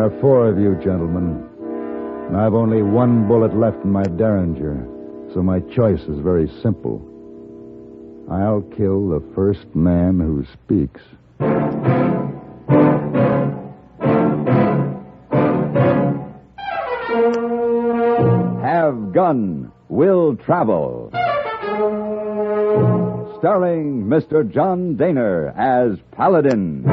There are 4 of you, gentlemen. And I've only 1 bullet left in my Derringer, so my choice is very simple. I'll kill the first man who speaks. Have Gun, Will Travel. Starring Mr. John Daner as Paladin.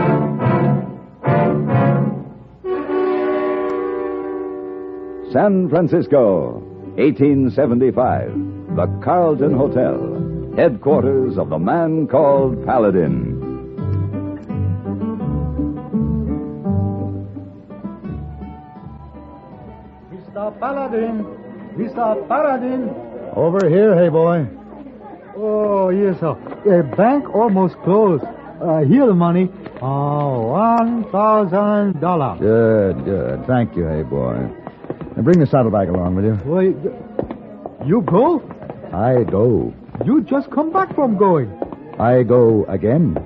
San Francisco, 1875. The Carlton Hotel, headquarters of the man called Paladin. Mr. Paladin! Mr. Paladin! Over here, hey boy. Oh, yes, sir. Bank almost closed. Here the money. $1,000. Good. Thank you, hey boy. Now bring the saddlebag along, will you? Wait, you go? I go. You just come back from going. I go again.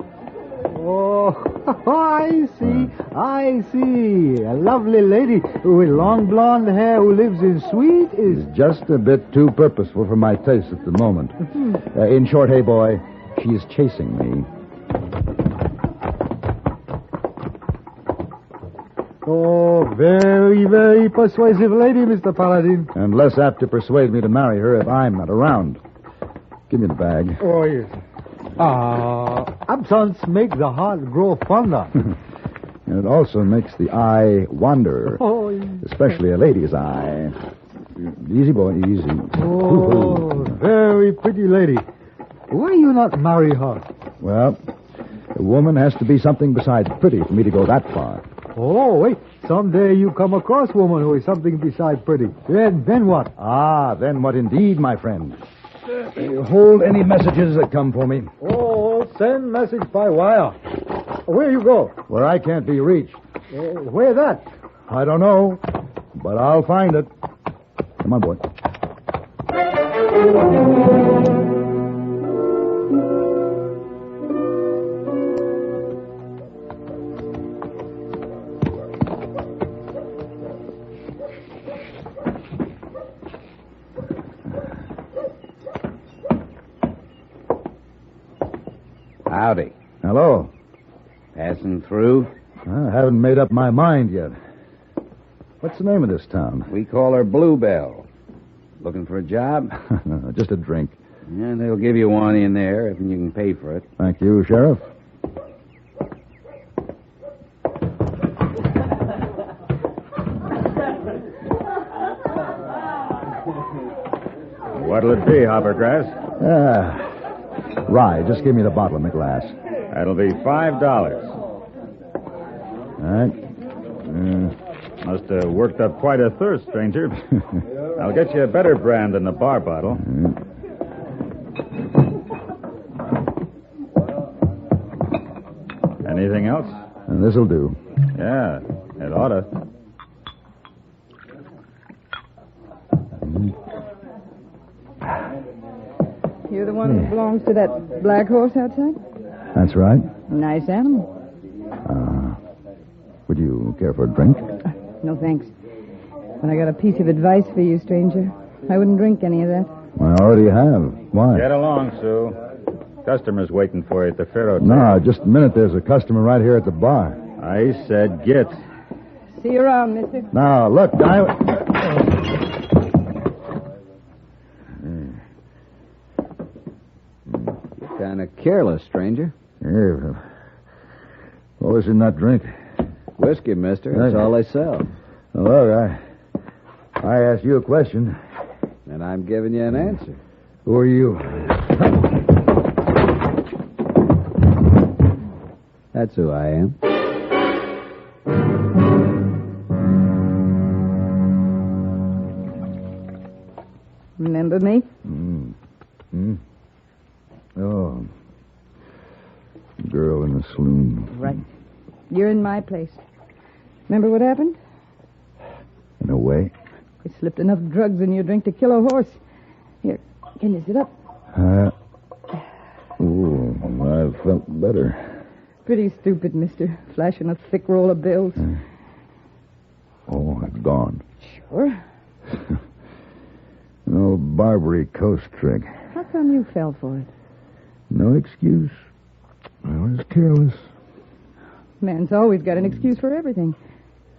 Oh, I see. A lovely lady with long blonde hair who lives in suite is... It's just a bit too purposeful for my taste at the moment. In short, hey boy, she's chasing me. Oh, very, very persuasive lady, Mr. Paladin. And less apt to persuade me to marry her if I'm not around. Give me the bag. Oh, yes. Absence makes the heart grow fonder. And it also makes the eye wander. Oh, yes. Especially a lady's eye. Easy, boy, easy. Oh, very pretty lady. Why you not marry her? Well, a woman has to be something besides pretty for me to go that far. Oh, wait. Someday you come across a woman who is something besides pretty. Then what? Then what indeed, my friend? Hold any messages that come for me. Oh, send message by wire. Where you go? Where I can't be reached. Where that? I don't know, but I'll find it. Come on, boy. Howdy. Hello. Passing through? I haven't made up my mind yet. What's the name of this town? We call her Bluebell. Looking for a job? Just a drink. Yeah, they'll give you one in there if you can pay for it. Thank you, Sheriff. What'll it be, Hoppergrass? Rye, just give me the bottle and the glass. That'll be $5. All right. Must have worked up quite a thirst, stranger. I'll get you a better brand than the bar bottle. Anything else? This'll do. Yeah, it oughta. You're the one who belongs to that black horse outside? That's right. Nice animal. Would you care for a drink? No, thanks. But I got a piece of advice for you, stranger. I wouldn't drink any of that. I already have. Why? Get along, Sue. Customer's waiting for you at the Faro. No, just a minute. There's a customer right here at the bar. I said get. See you around, mister. Now, look, Kind of careless, stranger. Here. What was in that drink? Whiskey, mister. That's all they sell. Look, I asked you a question. And I'm giving you an answer. Who are you? That's who I am. Remember me? Oh. Girl in the saloon. Right. You're in my place. Remember what happened? In a way. You slipped enough drugs in your drink to kill a horse. Here, can you sit up? I felt better. Pretty stupid, mister. Flashing a thick roll of bills. Gone. Sure. An old Barbary Coast trick. How come you fell for it? No excuse. I was careless. Man's always got an excuse for everything.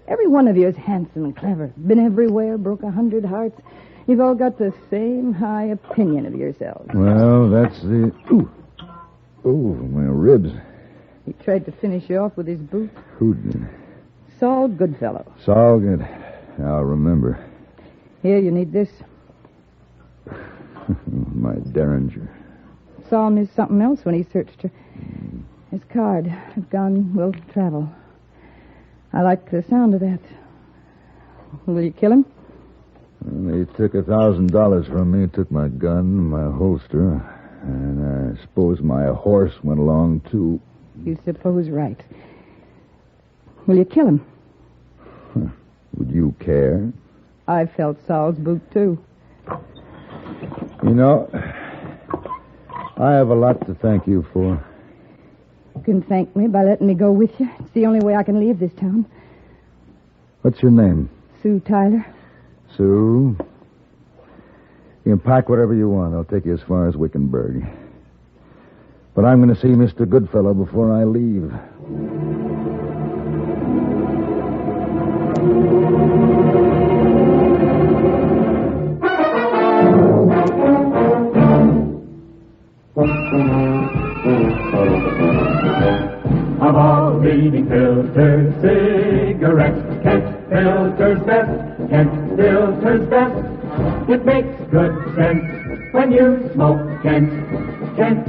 Every one of you is handsome and clever. Been everywhere, broke 100 hearts. You've all got the same high opinion of yourselves. Well, that's the... Ooh, my ribs. He tried to finish you off with his boot. Who did? Saul Goodfellow. Saul, good. I'll remember. Here, you need this. My Derringer. Saul missed something else when he searched her. His card. If gone, will travel. I like the sound of that. Will you kill him? Well, he took $1,000 from me, took my gun, my holster, and I suppose my horse went along, too. You suppose right. Will you kill him? Would you care? I felt Saul's boot, too. You know, I have a lot to thank you for. You can thank me by letting me go with you. It's the only way I can leave this town. What's your name? Sue Tyler. Sue. You can pack whatever you want. I'll take you as far as Wickenberg. But I'm going to see Mr. Goodfellow before I leave. Of all leading filter cigarettes, Kent Filter's best. Kent Filter's best. It makes good sense when you smoke Kent. Kent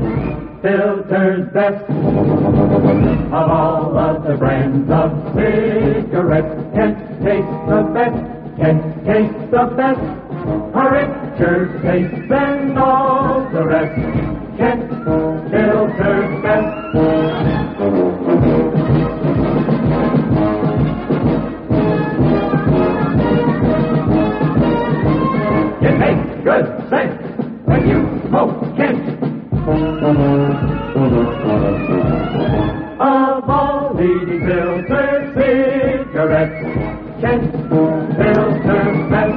Filter's best. Of all of the brands of cigarettes, Kent tastes the best. Kent tastes the best. A richer taste than all the rest. Kent Filter's best. It makes good sense when you smoke Kent. Of all leading filter cigarettes, Kent Filter's best.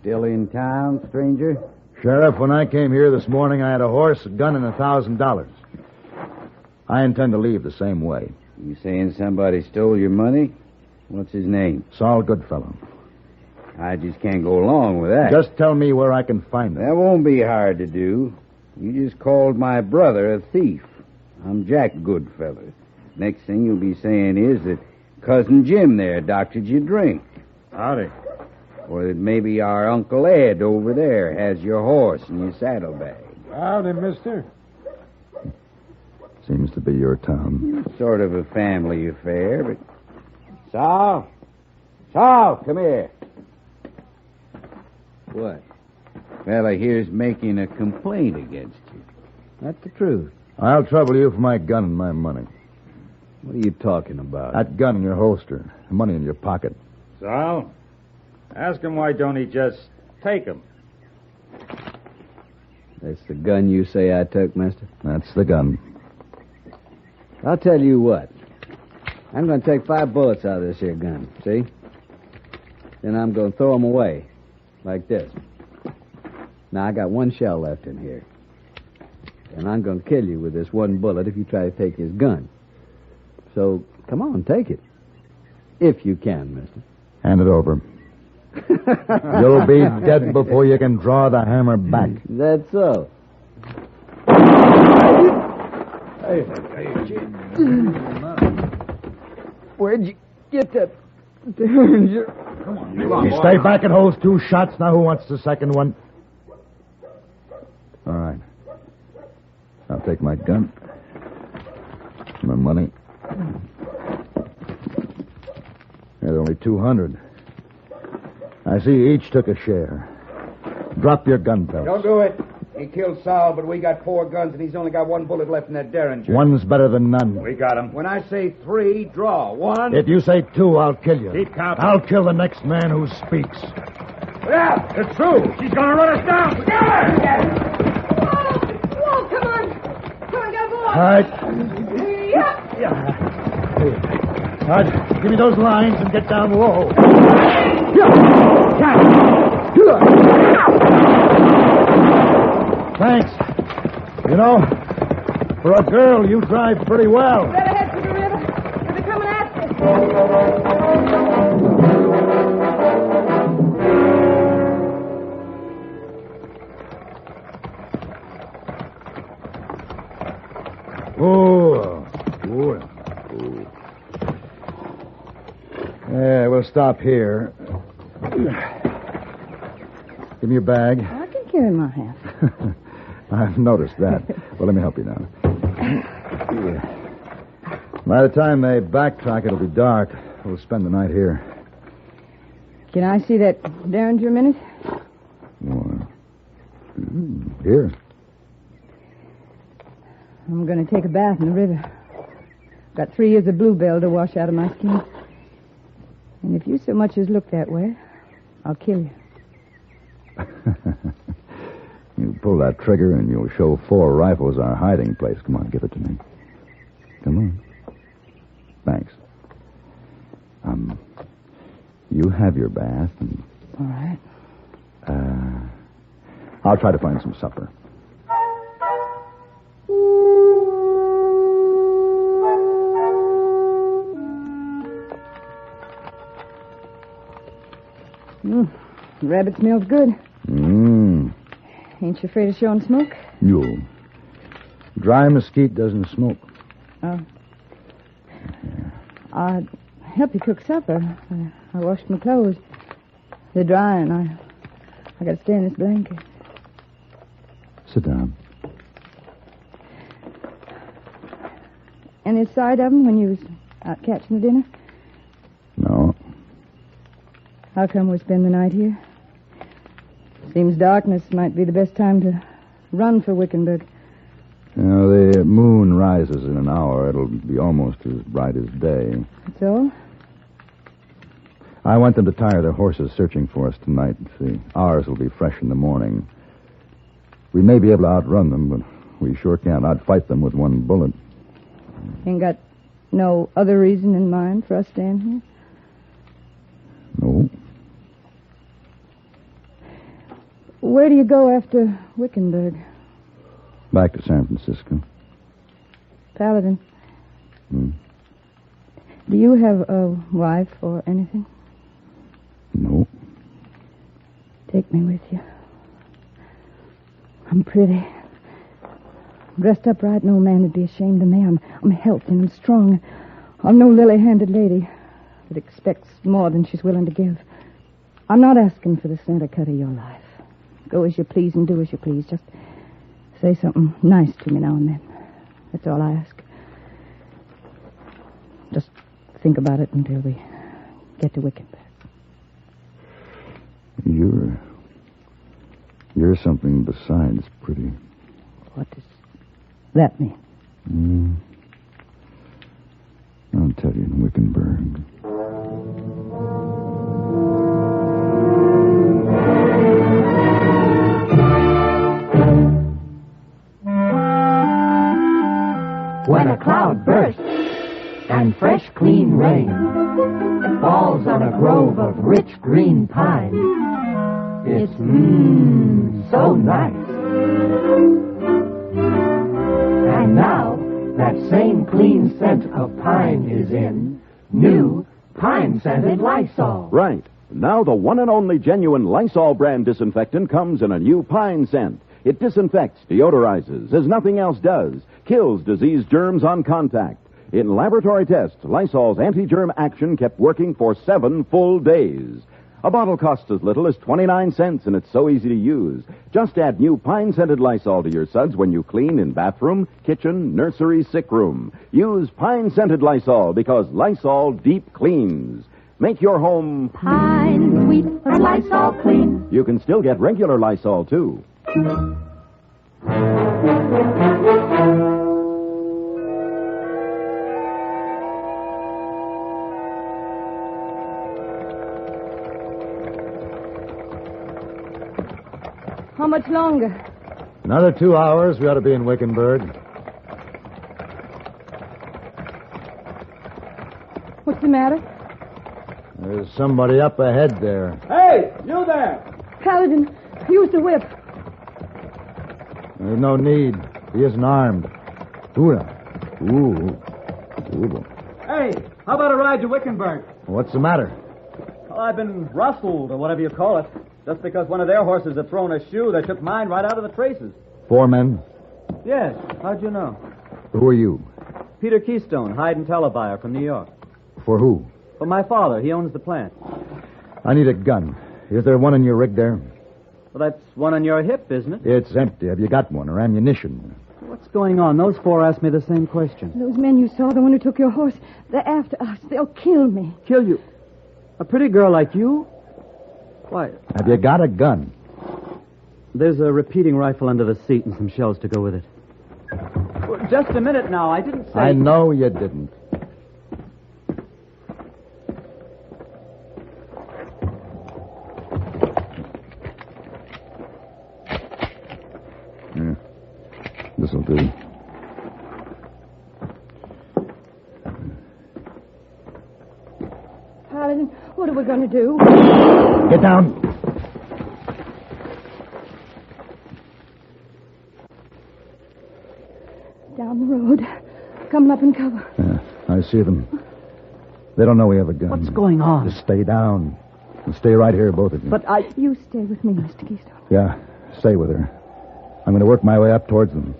Still in town, stranger? Sheriff, when I came here this morning, I had a horse, a gun, and $1,000. I intend to leave the same way. You saying somebody stole your money? What's his name? Saul Goodfellow. I just can't go along with that. Just tell me where I can find him. That won't be hard to do. You just called my brother a thief. I'm Jack Goodfellow. Next thing you'll be saying is that Cousin Jim there doctored your drink. Howdy. Or that maybe our Uncle Ed over there has your horse and your saddlebag. Howdy, mister. Seems to be your town. Sort of a family affair, but... Saul? Saul, come here. What? Fella here's making a complaint against you. That's the truth. I'll trouble you for my gun and my money. What are you talking about? That gun in your holster. The money in your pocket. Sal, ask him why don't he just take him. That's the gun you say I took, mister? That's the gun. I'll tell you what. I'm going to take 5 bullets out of this here gun, see? Then I'm going to throw them away, like this. Now, I got 1 shell left in here. And I'm going to kill you with this 1 bullet if you try to take his gun. So, come on, take it. If you can, mister. Hand it over. You'll be dead before you can draw the hammer back. That's so. Where'd you get that? You stay back and hold 2 shots. Now who wants the second one? All right. I'll take my gun. My money. There's only 200. I see you each took a share. Drop your gun, fellas. Don't do it. He killed Saul, but we got 4 guns, and he's only got 1 bullet left in that Derringer. One's better than none. We got him. When I say 3, draw. 1. If you say 2, I'll kill you. Keep counting. I'll kill the next man who speaks. Yeah, it's true. She's going to run us down. Get her! Whoa, come on. Come on, get aboard. All right. Yep. All right, give me those lines and get down low. Thanks. You know, for a girl, you drive pretty well. Better head for the river. They'll be coming after us. Oh. Yeah, we'll stop here. Give me your bag. I can carry my half. I've noticed that. Well, let me help you now. By the time they backtrack, it'll be dark. We'll spend the night here. Can I see that Derringer a minute? Here. I'm going to take a bath in the river. Got 3 years of bluebell to wash out of my skin. And if you so much as look that way, I'll kill you. You pull that trigger and you'll show 4 rifles our hiding place. Come on, give it to me. Come on. Thanks. You have your bath and... All right. I'll try to find some supper. Rabbit smells good. Ain't you afraid of showing smoke? No. Dry mesquite doesn't smoke. Oh. I'd help you cook supper. I washed my clothes. They're dry, and I got to stay in this blanket. Sit down. Any sight of them when you was out catching the dinner? No. How come we spend the night here? Seems darkness might be the best time to run for Wickenberg. You know, the moon rises in an hour. It'll be almost as bright as day. That's all? I want them to tire their horses searching for us tonight. See, ours will be fresh in the morning. We may be able to outrun them, but we sure can't outfight them with 1 bullet. Ain't got no other reason in mind for us staying here? No. Where do you go after Wickenberg? Back to San Francisco. Paladin. Do you have a wife or anything? No. Take me with you. I'm pretty. Dressed up right, no man would be ashamed of me. I'm healthy and strong. I'm no lily-handed lady that expects more than she's willing to give. I'm not asking for the center cut of your life. Go as you please and do as you please. Just say something nice to me now and then. That's all I ask. Just think about it until we get to Wickenberg. You're something besides pretty. What does that mean? I'll tell you in Wickenberg. When a cloud bursts and fresh, clean rain falls on a grove of rich green pine, it's so nice. And now that same clean scent of pine is in new pine-scented Lysol. Right. Now the one and only genuine Lysol brand disinfectant comes in a new pine scent. It disinfects, deodorizes, as nothing else does, kills disease germs on contact. In laboratory tests, Lysol's anti-germ action kept working for 7 full days. A bottle costs as little as 29 cents, and it's so easy to use. Just add new pine-scented Lysol to your suds when you clean in bathroom, kitchen, nursery, sick room. Use pine-scented Lysol because Lysol deep cleans. Make your home Pine, sweet, or Lysol clean. You can still get regular Lysol, too. How much longer? Another 2 hours, we ought to be in Wickenburg. What's the matter? There's somebody up ahead there. Hey, you there! Paladin, use the whip. There's no need. He isn't armed. Ooh. Hey, how about a ride to Wickenberg? What's the matter? Well, I've been rustled, or whatever you call it. Just because one of their horses had thrown a shoe, they took mine right out of the traces. 4 men? Yes, how'd you know? Who are you? Peter Keystone, hide and tell buyer from New York. For who? For my father, he owns the plant. I need a gun. Is there one in your rig there? Well, that's one on your hip, isn't it? It's empty. Have you got one or ammunition? What's going on? Those 4 asked me the same question. Those men you saw, the one who took your horse, they're after us. They'll kill me. Kill you? A pretty girl like you? Why? Have you got a gun? There's a repeating rifle under the seat and some shells to go with it. Well, just a minute now. I didn't say... I know you didn't. This'll do. Paladin, what are we going to do? Get down. Down the road. Coming up in cover. Yeah, I see them. They don't know we have a gun. What's going on? Just stay down. And stay right here, both of you. But I... You stay with me, Mr. Keystone. Yeah, stay with her. I'm going to work my way up towards them.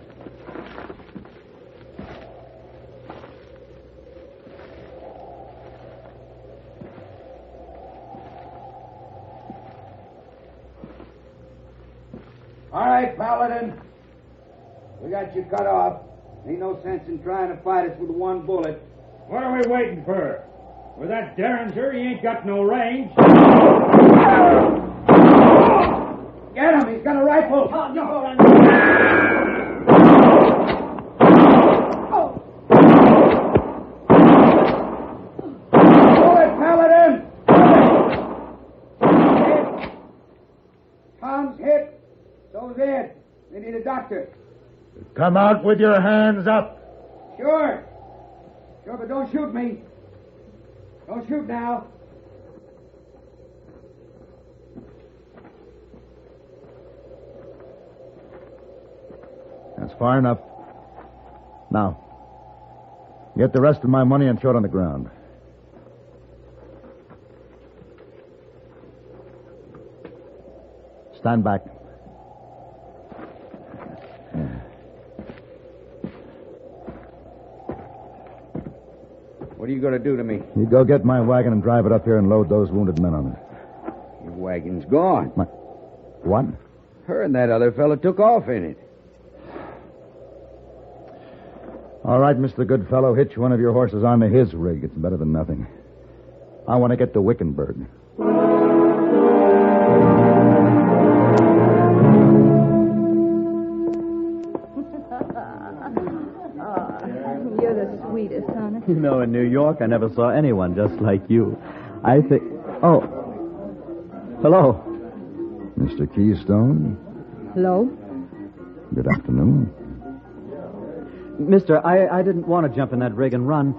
All right, Paladin. We got you cut off. Ain't no sense in trying to fight us with 1 bullet. What are we waiting for? With that Derringer, he ain't got no range. Get him! He's got a rifle! Oh, no. Pull it, Paladin! Hit. Tom's hit. So's Ed. They need a doctor. Come out with your hands up. Sure, but don't shoot me. Don't shoot now. That's far enough. Now, get the rest of my money and throw it on the ground. Stand back. What are you going to do to me? You go get my wagon and drive it up here and load those wounded men on it. Your wagon's gone. What? Her and that other fella took off in it. All right, Mr. Goodfellow, hitch one of your horses onto his rig. It's better than nothing. I want to get to Wickenburg. You're the sweetest, honey. You know, in New York, I never saw anyone just like you. I think... Oh. Hello. Mr. Keystone, Hello? good afternoon. Mister, I didn't want to jump in that rig and run,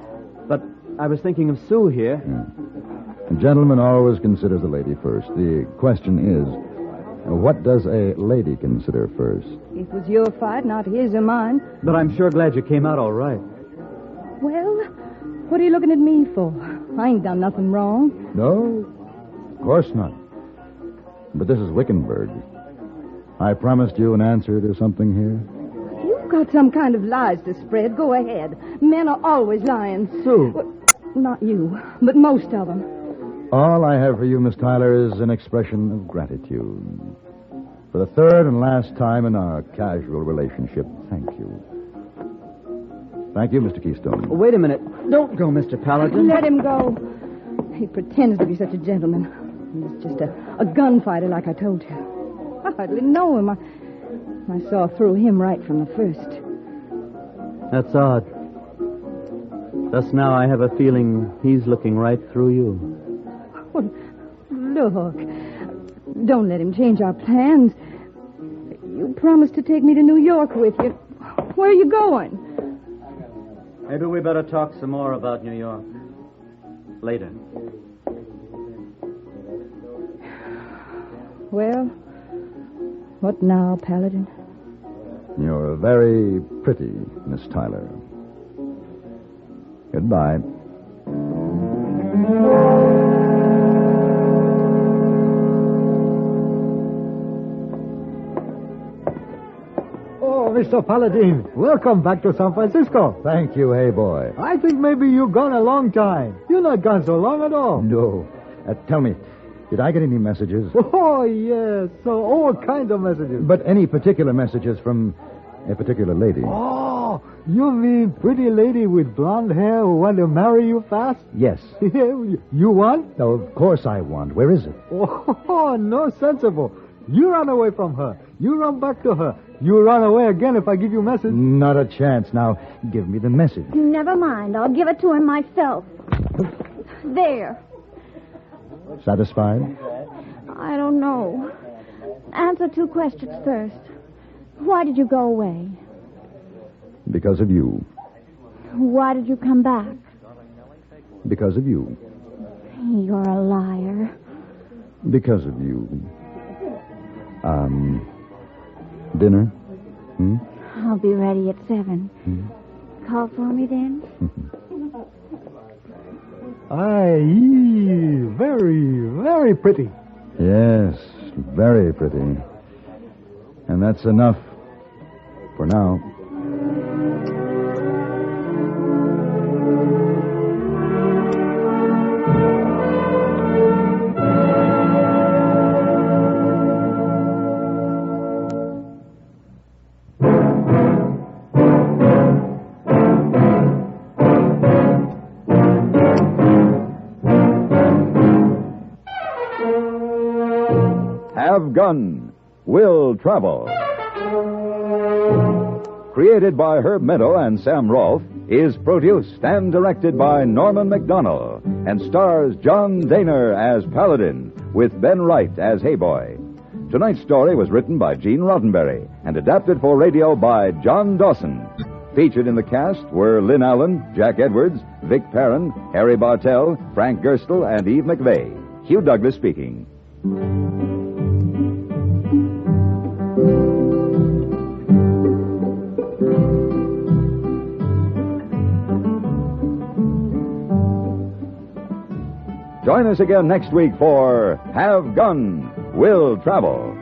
but I was thinking of Sue here. A gentleman always considers the lady first. The question is, what does a lady consider first? It was your fight, not his or mine. But I'm sure glad you came out all right. Well, what are you looking at me for? I ain't done nothing wrong. No, of course not. But this is Wickenburg. I promised you an answer to something here. You've got some kind of lies to spread. Go ahead. Men are always lying. Sue. Well, not you, but most of them. All I have for you, Miss Tyler, is an expression of gratitude. For the third and last time in our casual relationship, thank you. Thank you, Mr. Keystone. Wait a minute. Don't go, Mr. Paladin. Let him go. He pretends to be such a gentleman. He's just a gunfighter, like I told you. I hardly know him. I saw through him right from the first. That's odd. Just now I have a feeling he's looking right through you. Oh, look. Don't let him change our plans. You promised to take me to New York with you. Where are you going? Maybe we better talk some more about New York. Later. Well, what now, Paladin? You're very pretty, Miss Tyler. Goodbye. Oh, Mr. Paladin, welcome back to San Francisco. Thank you, hey boy. I think maybe you've gone a long time. You're not gone so long at all. No. Tell me, did I get any messages? Oh, yes. So all kinds of messages. But any particular messages from a particular lady? Oh, you mean pretty lady with blonde hair who want to marry you fast? Yes. You want? No, of course I want. Where is it? Oh, no sensible. You run away from her. You run back to her. You run away again if I give you a message. Not a chance. Now, give me the message. Never mind. I'll give it to him myself. There. Satisfied? I don't know. Answer 2 questions first. Why did you go away? Because of you. Why did you come back? Because of you. You're a liar. Because of you. Dinner? Hmm? I'll be ready at 7. Call for me then? Aye, very, very pretty. Yes, very pretty. And that's enough for now. Have Gun, Will Travel. Created by Herb Meadow and Sam Rolfe, is produced and directed by Norman McDonnell and stars John Daner as Paladin with Ben Wright as Hayboy. Tonight's story was written by Gene Roddenberry and adapted for radio by John Dawson. Featured in the cast were Lynn Allen, Jack Edwards, Vic Perrin, Harry Bartell, Frank Gerstle, and Eve McVeigh. Hugh Douglas speaking. Join us again next week for Have Gun, Will Travel.